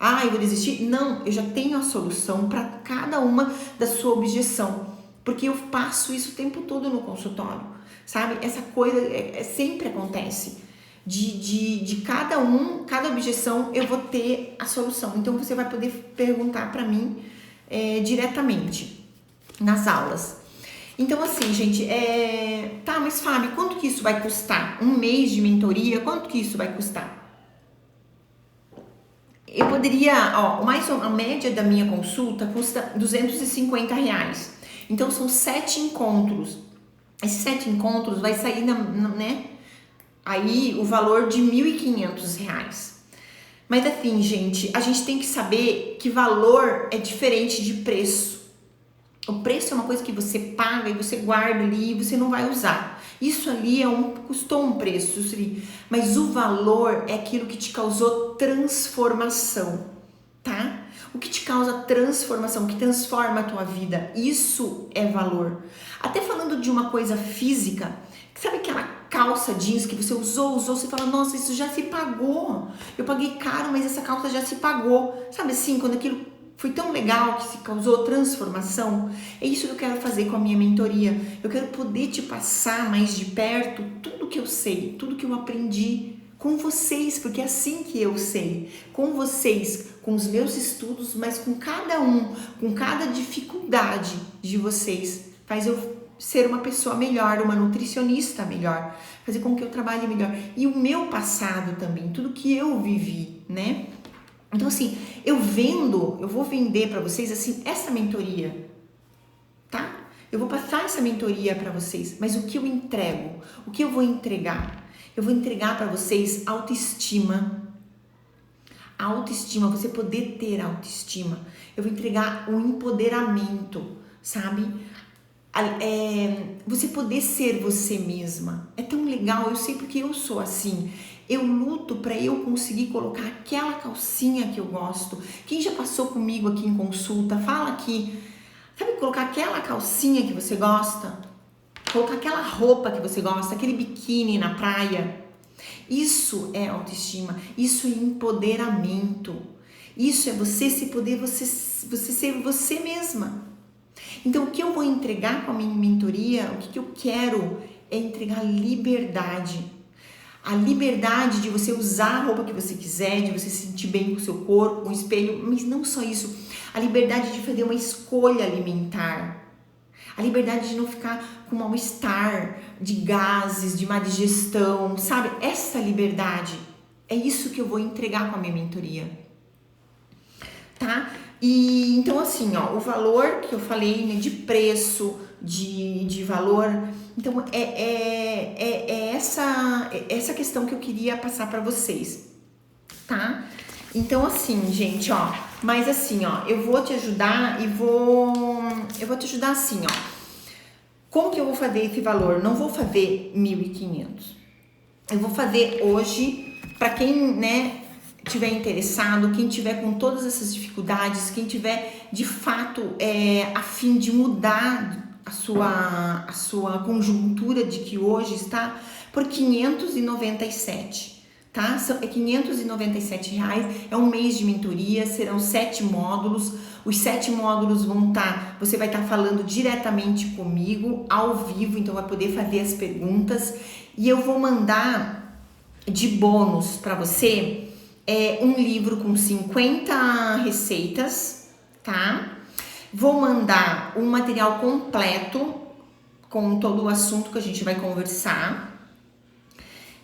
[SPEAKER 1] Ah, eu vou desistir? Não, eu já tenho a solução para cada uma da sua objeção, porque eu passo isso o tempo todo no consultório, sabe? Essa coisa sempre acontece. De cada objeção eu vou ter a solução. Então você vai poder perguntar para mim diretamente nas aulas. Então, assim, gente, tá, mas Fábio, quanto que isso vai custar? Um mês de mentoria, quanto que isso vai custar? Eu poderia, a média da minha consulta custa R$ 250. Então, são 7 encontros. Esses 7 encontros vai sair, né? Aí, o valor de R$ 1.500. Mas, assim, gente, a gente tem que saber que valor é diferente de preço. O preço é uma coisa que você paga e você guarda ali e você não vai usar. Isso ali custou um preço, mas o valor é aquilo que te causou transformação, tá? O que te causa transformação, o que transforma a tua vida, isso é valor. Até falando de uma coisa física, sabe aquela calça jeans que você usou, você fala, nossa, isso já se pagou. Eu paguei caro, mas essa calça já se pagou. Sabe assim, quando aquilo foi tão legal que se causou transformação. É isso que eu quero fazer com a minha mentoria. Eu quero poder te passar mais de perto tudo que eu sei, tudo que eu aprendi com vocês, porque é assim que eu sei. Com vocês, com os meus estudos, mas com cada um, com cada dificuldade de vocês, faz eu ser uma pessoa melhor, uma nutricionista melhor, fazer com que eu trabalhe melhor. E o meu passado também, tudo que eu vivi, né? Então, assim, eu vou vender para vocês, assim, essa mentoria, tá? Eu vou passar essa mentoria para vocês, mas o que eu entrego? O que eu vou entregar? Eu vou entregar para vocês autoestima, você poder ter autoestima. Eu vou entregar o empoderamento, sabe? Você poder ser você mesma. É tão legal, eu sei porque eu sou assim. Eu luto para eu conseguir colocar aquela calcinha que eu gosto. Quem já passou comigo aqui em consulta, fala aqui. Sabe, colocar aquela calcinha que você gosta? Colocar aquela roupa que você gosta, aquele biquíni na praia. Isso é autoestima, isso é empoderamento. Isso é você se poder, você ser você mesma. Então, o que eu vou entregar com a minha mentoria, o que eu quero é entregar liberdade. A liberdade de você usar a roupa que você quiser, de você se sentir bem com o seu corpo, com o espelho, mas não só isso. A liberdade de fazer uma escolha alimentar. A liberdade de não ficar com mal-estar, de gases, de má digestão, sabe? Essa liberdade, é isso que eu vou entregar com a minha mentoria. Tá? E então assim, o valor que eu falei, né, de preço, de valor, então é essa questão que eu queria passar para vocês, tá? Então assim, gente, mas assim, eu vou te ajudar eu vou te ajudar assim, como que eu vou fazer esse valor? Não vou fazer 1.500. Eu vou fazer hoje para quem, né, tiver interessado, quem tiver com todas essas dificuldades, quem tiver de fato a fim de mudar a sua conjuntura de que hoje está por 597, tá? É R$597, é um mês de mentoria, serão 7 módulos. Os 7 módulos você vai estar falando diretamente comigo, ao vivo, então vai poder fazer as perguntas. E eu vou mandar de bônus para você um livro com 50 receitas, tá? Vou mandar um material completo com todo o assunto que a gente vai conversar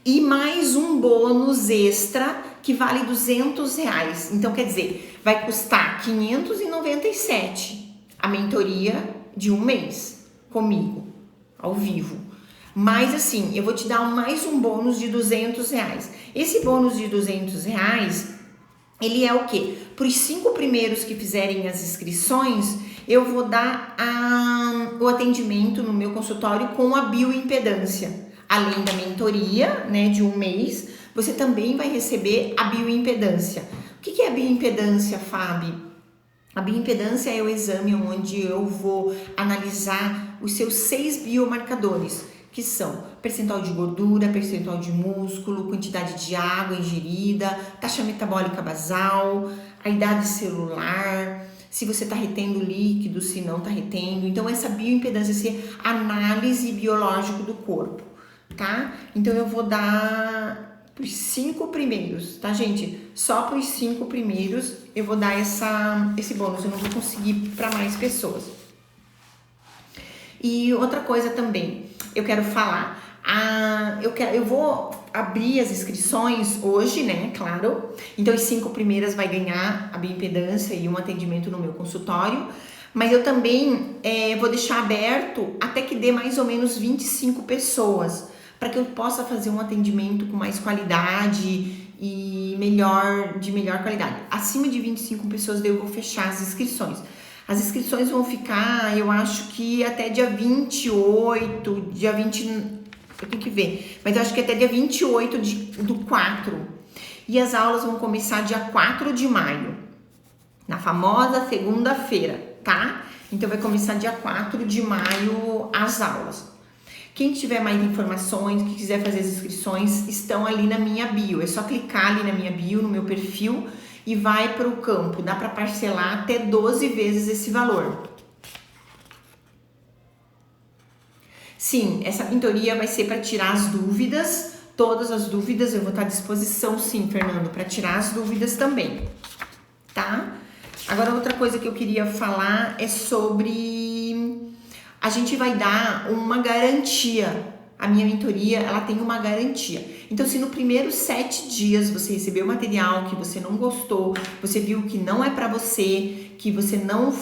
[SPEAKER 1] e mais um bônus extra que vale R$200. Então, quer dizer, vai custar 597 a mentoria de um mês comigo, ao vivo. Mas assim, eu vou te dar mais um bônus de R$200. Esse bônus de R$200, ele é o quê? Para os 5 primeiros que fizerem as inscrições, eu vou dar o atendimento no meu consultório com a bioimpedância. Além da mentoria, né, de um mês, você também vai receber a bioimpedância. O que é a bioimpedância, Fábio? A bioimpedância é o exame onde eu vou analisar os seus 6 biomarcadores, que são percentual de gordura, percentual de músculo, quantidade de água ingerida, taxa metabólica basal, a idade celular, se você está retendo líquido, se não está retendo. Então, essa bioimpedância, essa análise biológica do corpo, tá? Então, eu vou dar para os 5 primeiros, tá, gente? Só para os 5 primeiros eu vou dar esse bônus, eu não vou conseguir para mais pessoas. E outra coisa também, eu quero falar, eu vou abrir as inscrições hoje, né, claro. Então, as 5 primeiras vai ganhar a bioimpedância e um atendimento no meu consultório. Mas eu também vou deixar aberto até que dê mais ou menos 25 pessoas, para que eu possa fazer um atendimento com mais qualidade e de melhor qualidade. Acima de 25 pessoas daí eu vou fechar as inscrições. As inscrições vão ficar, eu acho que até dia 28, dia 20, eu tenho que ver, mas eu acho que até dia 28 do 4. E as aulas vão começar dia 4 de maio, na famosa segunda-feira, tá? Então vai começar dia 4 de maio as aulas. Quem tiver mais informações, que quiser fazer as inscrições, estão ali na minha bio. É só clicar ali na minha bio, no meu perfil, e vai para o campo. Dá para parcelar até 12 vezes esse valor. Sim, essa mentoria vai ser para tirar as dúvidas. Todas as dúvidas eu vou estar à disposição, sim, Fernando, para tirar as dúvidas também, tá? Agora, outra coisa que eu queria falar é sobre... A gente vai dar uma garantia. A minha mentoria, ela tem uma garantia. Então, se no primeiros 7 dias você recebeu material que você não gostou, você viu que não é pra você, que você não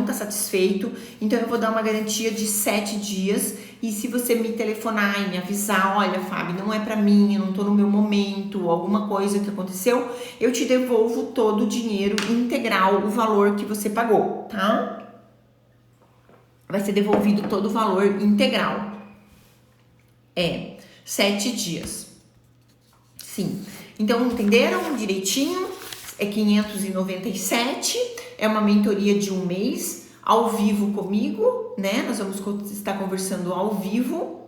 [SPEAKER 1] tá satisfeito, então eu vou dar uma garantia de 7 dias. E se você me telefonar e me avisar, olha, Fábio, não é pra mim, eu não tô no meu momento, alguma coisa que aconteceu, eu te devolvo todo o dinheiro integral, o valor que você pagou, tá? Vai ser devolvido todo o valor integral. 7 dias. Sim. Então, entenderam direitinho? É 597. É uma mentoria de 1 mês, ao vivo comigo, né? Nós vamos estar conversando ao vivo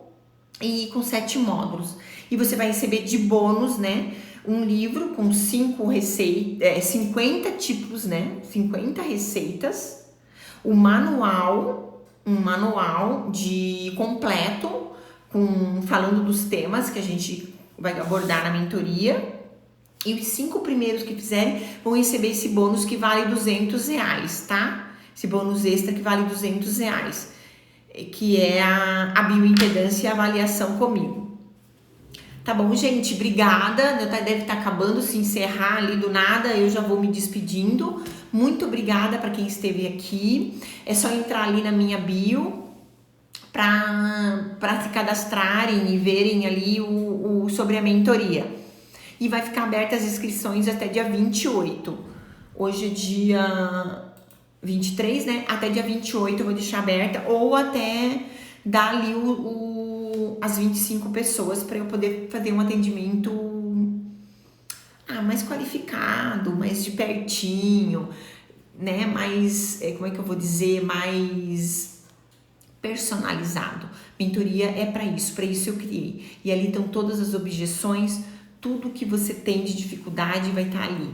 [SPEAKER 1] e com 7 módulos. E você vai receber de bônus, né? Um livro com 50 tipos, né? 50 receitas. Um manual de completo, falando dos temas que a gente vai abordar na mentoria. E os 5 primeiros que fizerem vão receber esse bônus que vale R$200, tá? Esse bônus extra que vale R$200, que é a bioimpedância e a avaliação comigo. Tá bom, gente? Obrigada. Deve estar acabando, se encerrar ali do nada, eu já vou me despedindo. Muito obrigada para quem esteve aqui. É só entrar ali na minha bio para se cadastrarem e verem ali sobre a mentoria. E vai ficar abertas as inscrições até dia 28. Hoje é dia 23, né? Até dia 28 eu vou deixar aberta, ou até dar ali as 25 pessoas para eu poder fazer um atendimento mais qualificado, mais de pertinho, né? Mais, como é que eu vou dizer? Mais personalizado. Mentoria é para isso eu criei. E ali estão todas as objeções, tudo que você tem de dificuldade vai estar ali,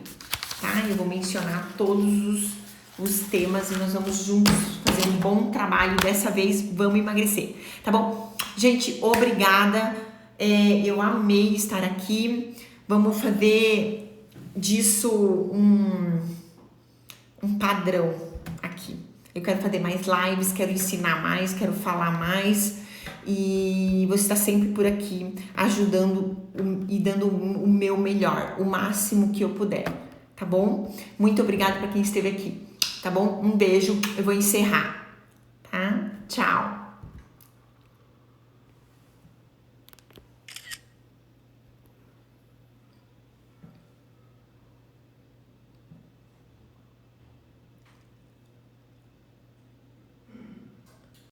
[SPEAKER 1] tá? Eu vou mencionar todos os temas e nós vamos juntos fazer um bom trabalho. Dessa vez vamos emagrecer, tá bom? Gente, obrigada. Eu amei estar aqui. Vamos fazer disso um padrão aqui. Eu quero fazer mais lives, quero ensinar mais, quero falar mais. E você está sempre por aqui ajudando e dando o meu melhor, o máximo que eu puder, tá bom? Muito obrigada para quem esteve aqui, tá bom? Um beijo, eu vou encerrar, tá? Tchau!